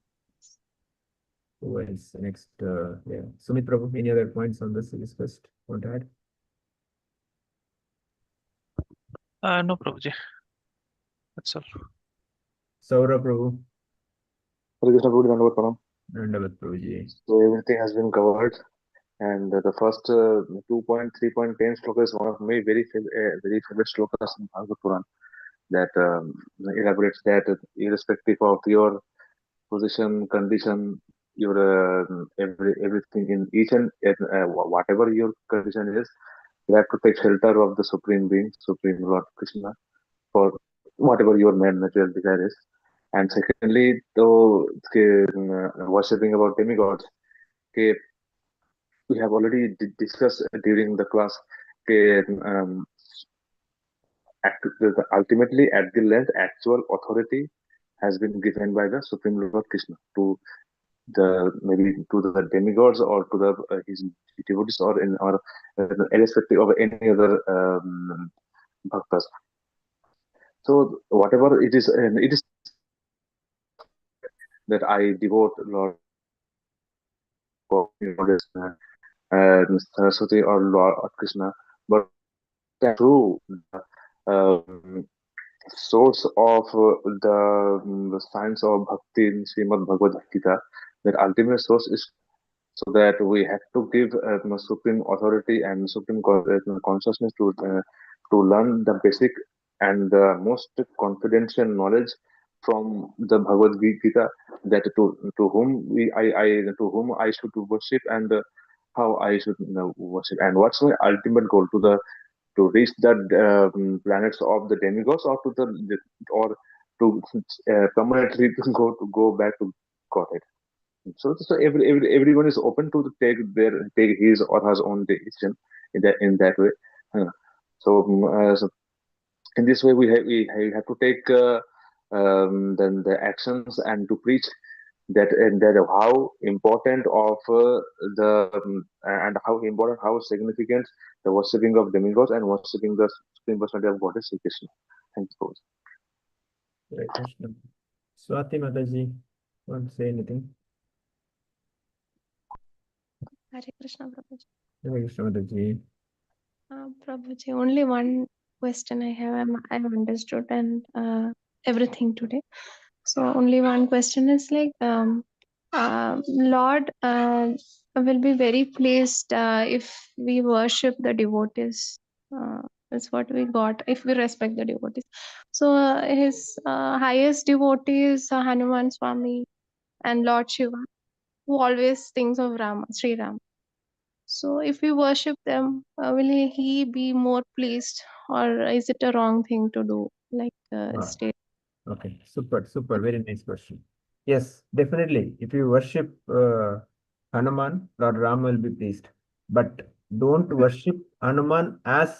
Who else? Next, yeah. Sumit Prabhu, any other points on this discussed? Want to add? No, Prabhuji. That's all. Saurabh Prabhu, Hare Krishna Prabhuji, Dandavat Pranam. Dandavat Prabhuji. So everything has been covered, and the first 2.3.10 sloka is one of my very favorite slokas in Bhagavad Puran that elaborates that irrespective of your position, condition, your everything in each and whatever your condition is, you have to take shelter of the Supreme Being, Supreme Lord Krishna, for whatever your main natural desire is. And secondly, though worshipping about demigods, okay, we have already discussed during the class. Okay, ultimately, at the length, actual authority has been given by the Supreme Lord Krishna to maybe to the demigods or to the his devotees or irrespective of any other bhaktas. So whatever it is that I devote Lord Saraswati or Lord Krishna, but through um, source of the science of Bhakti in Srimad Bhagavad Gita, that ultimate source is so that we have to give supreme authority and supreme consciousness to learn the basic and the most confidential knowledge from the Bhagavad Gita, that to whom to whom I should worship and how I should worship, and what's my ultimate goal to reach the planets of the demigods, or or to permanently go back to Godhead. So everyone is open to take his or her own decision in that way. Uh, so in this way, we have to take then the actions and to preach that how important of the and how important, how significant the worshipping of demigods and worshipping the supreme personality of God is Sri Krishna. Thank you. Hare Krishna. Swati Mataji, want to say anything? Hare Krishna, Prabhuji. Hare Krishna Mataji. Prabhuji, only one question I have. I've understood and everything today. So only one question is like, Lord will be very pleased if we worship the devotees. That's what we got. If we respect the devotees. So his highest devotee is Hanuman Swami and Lord Shiva, who always thinks of Rama, Sri Ram. So if we worship them, will he be more pleased, or is it a wrong thing to do? Like Ah, state. okay, super, very nice question. Yes, definitely. If you worship Hanuman, Lord Ram will be pleased. But don't worship Hanuman as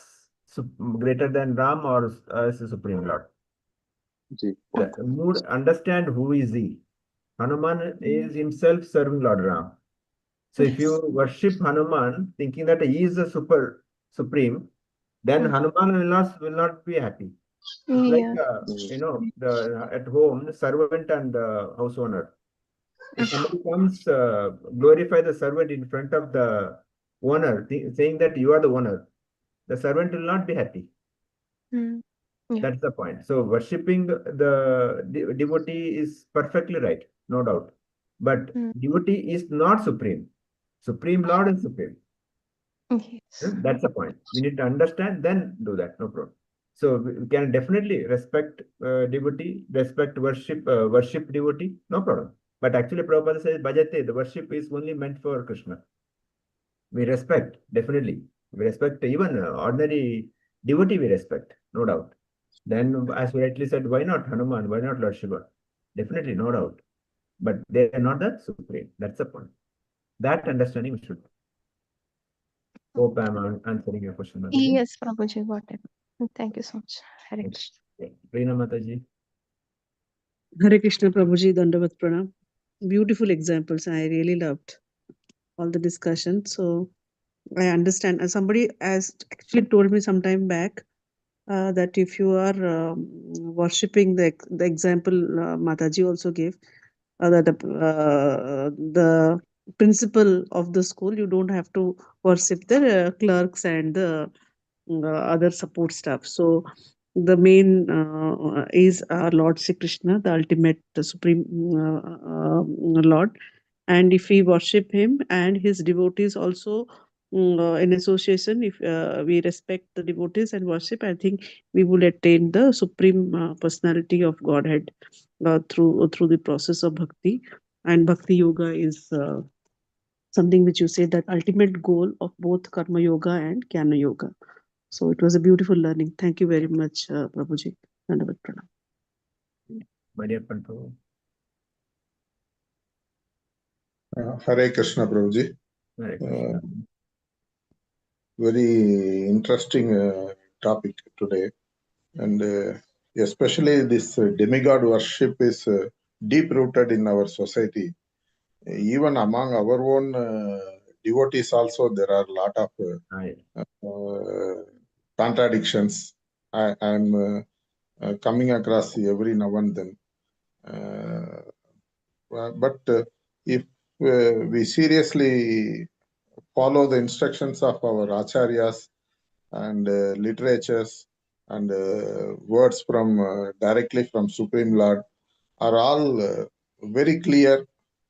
greater than Ram or as a Supreme Lord. Ji. Understand who is he. Hanuman is himself serving Lord Ram. So if you worship Hanuman thinking that he is the supreme, then Hanuman will not be happy. It's like Yeah. at home, the servant and the house owner. If somebody comes glorify the servant in front of the owner, saying that you are the owner, the servant will not be happy. Mm. Yeah. That's the point. So worshipping the devotee is perfectly right, no doubt. But devotee is not supreme. Supreme Lord is supreme. Yes. That's the point. We need to understand, then do that. No problem. So we can definitely respect devotee, respect worship devotee, no problem. But actually, Prabhupada says, Bhajate, the worship is only meant for Krishna. We respect, definitely. We respect even ordinary devotee, we respect, no doubt. Then, as we rightly said, why not Hanuman? Why not Lord Shiva? Definitely, no doubt. But they are not the supreme. That's the point. That understanding we should. Hope I'm answering your question, Mataji. Yes, Prabhuji, got it. Thank you so much. Hare Krishna. Reena Mataji. Hare Krishna Prabhuji, Dandavat Pranam. Beautiful examples. I really loved all the discussion. So I understand. Somebody has actually told me some time back that if you are worshipping the example Mataji also gave, that the principal of the school, you don't have to worship the clerks and the other support staff. So the main is our Lord Sri Krishna, the ultimate supreme Lord. And if we worship him and his devotees also in association, if we respect the devotees and worship, I think we will attain the supreme personality of Godhead through the process of bhakti. And bhakti yoga is something which you say that ultimate goal of both karma yoga and jnana yoga. So it was a beautiful learning. Thank you very much, Prabhuji. Dandavat Pranam. My dear Prabhu. Hare Krishna, Prabhuji. Hare Krishna. Very interesting topic today. And especially this demigod worship is deep rooted in our society. Even among our own devotees also, there are a lot of contradictions. I'm coming across every now and then. But if we seriously follow the instructions of our acharyas and literatures and words from directly from Supreme Lord are all very clear,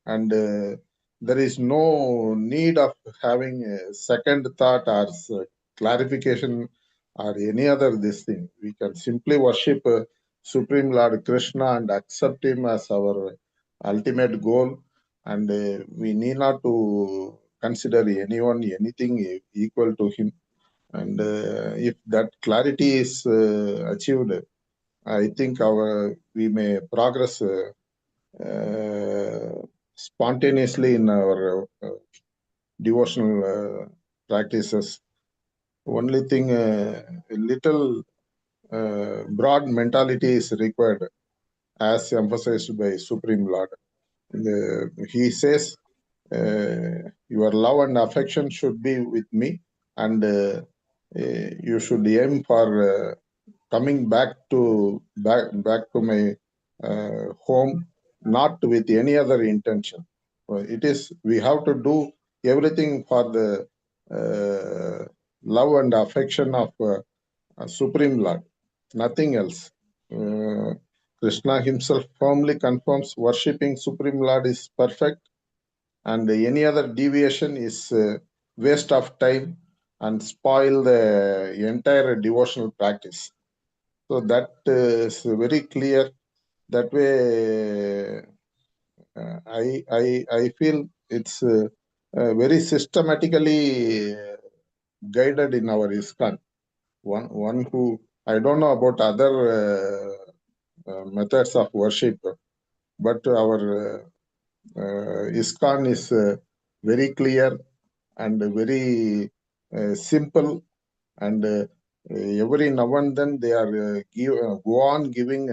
and there is no need of having a second thought or clarification or any other this thing. We can simply worship Supreme Lord Krishna and accept him as our ultimate goal, and we need not to consider anyone, anything equal to him. And if that clarity is achieved, I think we may progress spontaneously in our devotional practices. Only thing, a little broad mentality is required, as emphasized by Supreme Lord. He says, your love and affection should be with me, and you should aim for coming back to my home, not with any other intention. We have to do everything for the love and affection of Supreme Lord, nothing else. Krishna himself firmly confirms worshipping Supreme Lord is perfect, and any other deviation is waste of time and spoil the entire devotional practice. So that is very clear. That way, I feel it's very systematically guided in our ISKCON. One who, I don't know about other methods of worship, but our ISKCON is very clear and very simple, and every now and then they are go on giving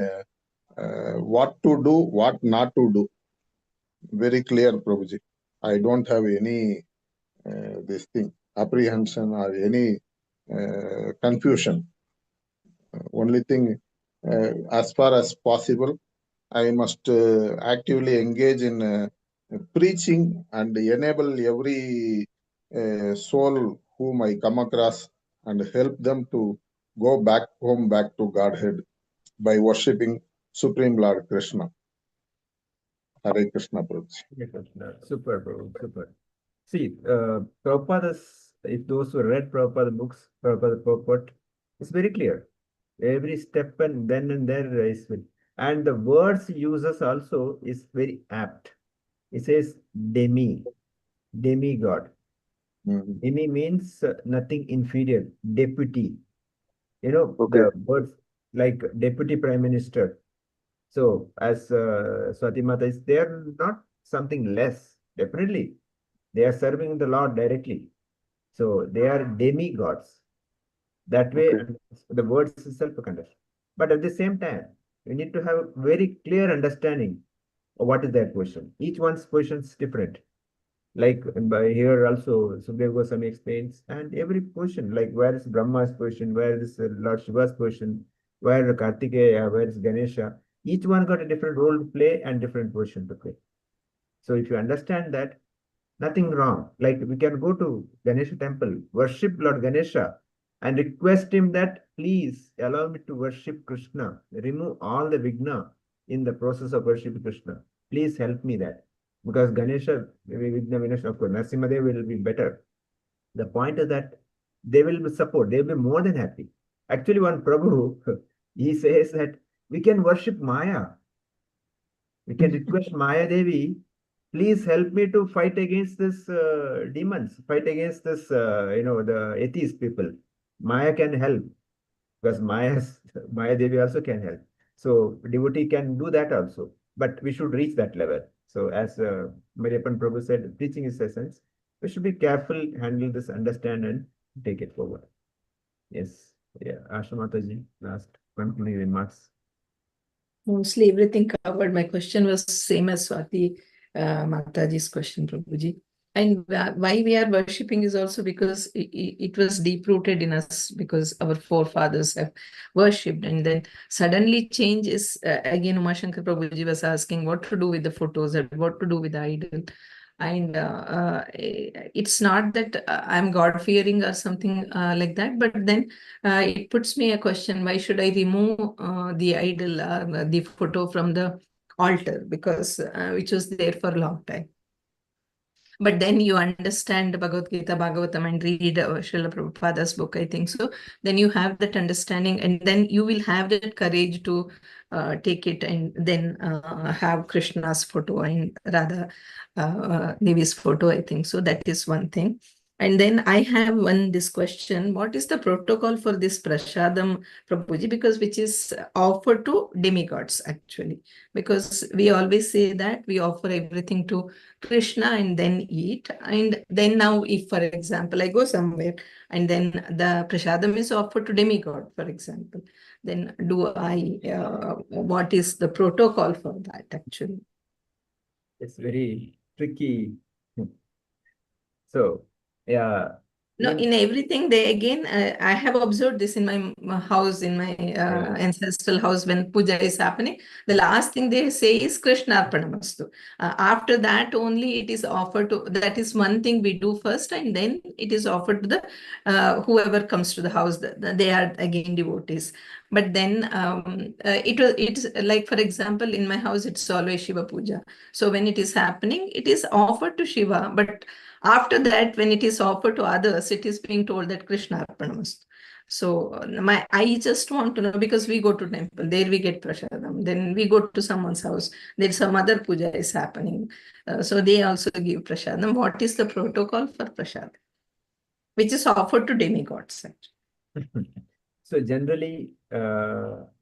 what to do, what not to do. Very clear, Prabhuji. I don't have any this thing, apprehension or any confusion. Only thing, as far as possible, I must actively engage in preaching and enable every soul whom I come across and help them to go back home, back to Godhead by worshipping Supreme Lord Krishna. Hare Krishna, Prabhuji. Hare Krishna. Super, Prabhu, super. See, Prabhupada's, if those who read Prabhupada books, Prabhupada purport, it's very clear. Every step and then and there is very, and the words he uses also is very apt. It says demigod. Mhm. Demi means nothing inferior, deputy. You know, Okay. the words like deputy prime minister. So, as Swati Mata is, they are not something less, definitely. They are serving the Lord directly. So, they are demigods. That way, Okay. the words itself can understand. But at the same time, we need to have very clear understanding of what is their position. Each one's position is different. Like by here also, Sukdev Goswami explains, and every position, like where is Brahma's position, where is Lord Shiva's position, where is Kartikeya, where is Ganesha, each one got a different role to play and different position to play. So if you understand that, nothing wrong. Like we can go to Ganesha temple, worship Lord Ganesha, and request him that please allow me to worship Krishna, remove all the vigna in the process of worshiping Krishna. Please help me that. Because Ganesha, Vigna Vinasha, of course, Narasimhadev will be better. The point is that they will support, they will be more than happy. Actually, one Prabhu, he says that we can worship Maya. We can request Maya Devi, please help me to fight against this demons, fight against this, the atheist people. Maya can help because Maya Devi also can help. So devotee can do that also, but we should reach that level. So as Mariappan Prabhu said, teaching is essence. We should be careful, handle this, understand, and take it forward. Yes, yeah. Asha Mataji, last concluding remarks. Mostly everything covered. My question was same as Swati Mataji's question, Prabhuji. And why we are worshipping is also because it was deep rooted in us, because our forefathers have worshipped, and then suddenly change is again Umashankar Prabhuji was asking what to do with the photos and what to do with the idol. And it's not that I'm God fearing or something like that, but then it puts me a question: why should I remove the idol, the photo from the altar, because which was there for a long time? But then you understand Bhagavad Gita, Bhagavatam, and read Srila Prabhupada's book, I think so. Then you have that understanding, and then you will have that courage to take it and then have Krishna's photo and Radha Devi's photo, I think so. That is one thing. And then I have this question: what is the protocol for this prasadam, Prabhuji? Because which is offered to demigods actually. Because we always say that we offer everything to Krishna and then eat. And then now, if for example, I go somewhere and then the prasadam is offered to demigod, for example, then what is the protocol for that actually? It's very tricky. So, yeah. No, in everything, they again, I have observed this in my house, in my ancestral house, when puja is happening, the last thing they say is Krishna Arpanamastu. After that, only it is offered to, that is one thing we do first, and then it is offered to the whoever comes to the house, they are again devotees. But then it's like, for example, in my house, it's always Shiva Puja. So when it is happening, it is offered to Shiva, but after that, when it is offered to others, it is being told that Krishna Arpanamastu. So I just want to know, because we go to temple, there we get prasadam. Then we go to someone's house, there's some other puja is happening. So they also give prasadam. What is the protocol for prasadam, which is offered to demigods? So generally,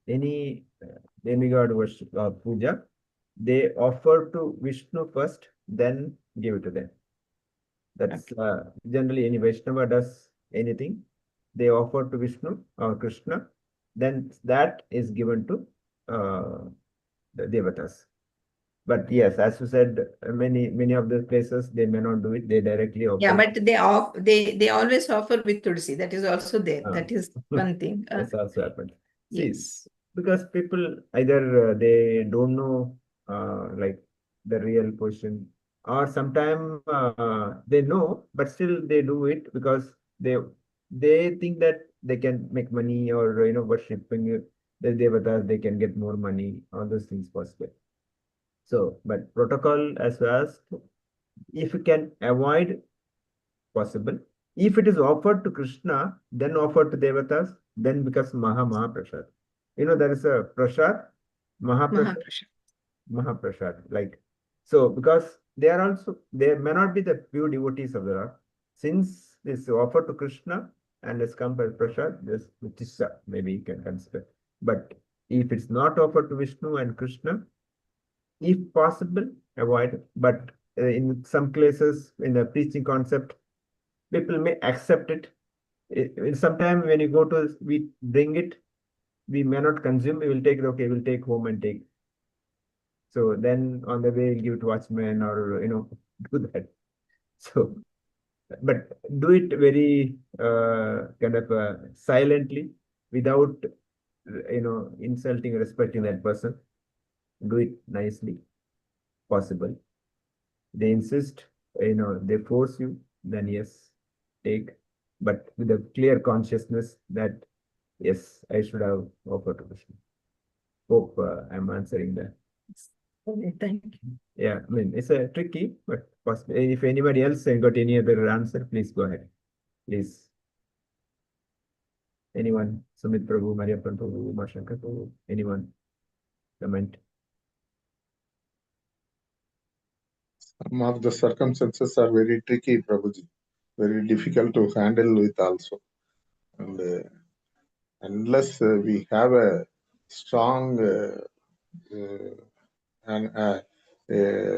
any demigod worship or puja, they offer to Vishnu first, then give it to them. That's generally any Vaishnava does anything, they offer to Vishnu or Krishna, then that is given to the devatas. But yes, as you said, many of the places they may not do it; they directly offer. Yeah, but they always offer with tulsi. That is also there. That is one thing. That's also happened. See, Yes. because people either they don't know like the real position, or sometimes they know, but still they do it because they think that they can make money, or worshipping the devatas, they can get more money. All those things possible. So, but protocol as well as, if you can avoid, possible. If it is offered to Krishna, then offered to devatas, then becomes Mahaprasad. There is a prasad, Mahaprasad, Mahaprasad. Like, so because they may not be the pure devotees of the Lord. since this is offered to Krishna and has come as prasad, this which is maybe you can consider. But if it's not offered to Vishnu and Krishna, if possible, avoid. But in some places, in the preaching concept, people may accept it. Sometime when you go to, we bring it, we may not consume, we will take it, okay, we'll take home and take. So then on the way, give it to watchman or, do that. So, but do it very kind of silently without, insulting or respecting that person. Do it nicely, possible. They insist, they force you, then yes, take, but with a clear consciousness that, yes, I should have offered to Krishna. Hope I'm answering that. Okay, thank you. Yeah, I mean, it's a tricky, but possible. If anybody else got any other answer, please go ahead. Please. Anyone? Sumit Prabhu, Maria Prabhu, Umashankar Prabhu, anyone? Comment. Some of the circumstances are very tricky, Prabhuji. Very difficult to handle with also. And unless we have a strong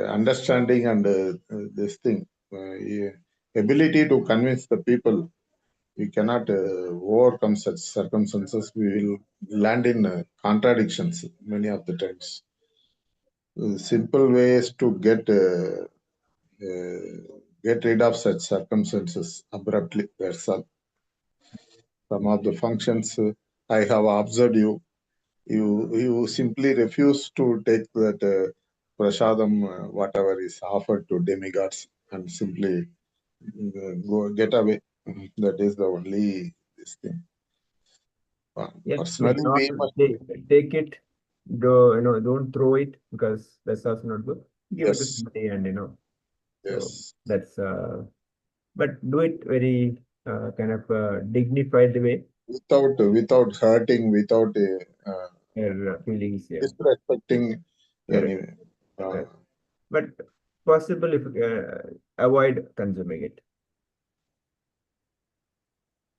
understanding and this thing, ability to convince the people, we cannot overcome such circumstances. We will land in contradictions many of the times. Simple ways to get rid of such circumstances abruptly. That's all. Some of the functions I have observed you simply refuse to take that prasadam, whatever is offered to demigods, and simply go get away. That is the only this thing. Yeah, Personally, not we must. take it. Don't throw it because that's also not good. Give it to Yes, somebody, and so yes. that's but do it very kind of dignified way. Without hurting, without Their feelings, yeah. disrespecting Correct. anyway. Correct. But possible if avoid consuming it.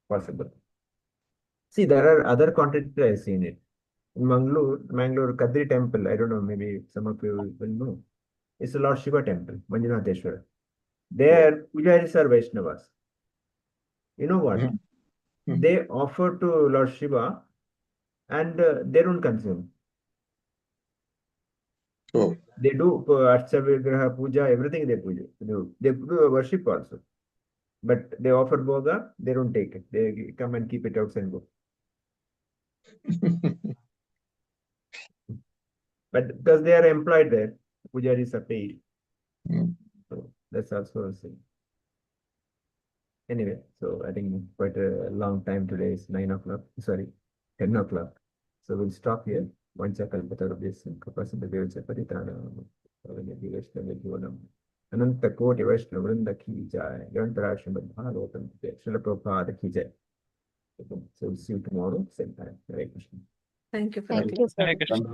Possible. See, there are other contexts I've seen it. In Mangalore Kadri temple, I don't know, maybe some of you will know. It's a Lord Shiva temple, Manjunatheshwara. There, pujaris are Vaishnavas. You know what? They offer to Lord Shiva and they don't consume. Oh. They do Archa Vigraha Puja, everything they puja. They do worship also. But they offer Bhoga, they don't take it. They come and keep it outside and go. But because they are employed there, pujaris are paid. So that's also a thing. Anyway, so I think quite a long time today. It's 9 o'clock. Sorry, 10 o'clock. So we'll stop here. अनंत कोटि वैष्णव वृंद की जाय ग्रंथराज श्रीमद् भागवतम श्रील प्रभुपाद की जय. So we'll see you tomorrow, same time. Hare Krishna. Thank you for Thank the you, Hare sir. Krishna.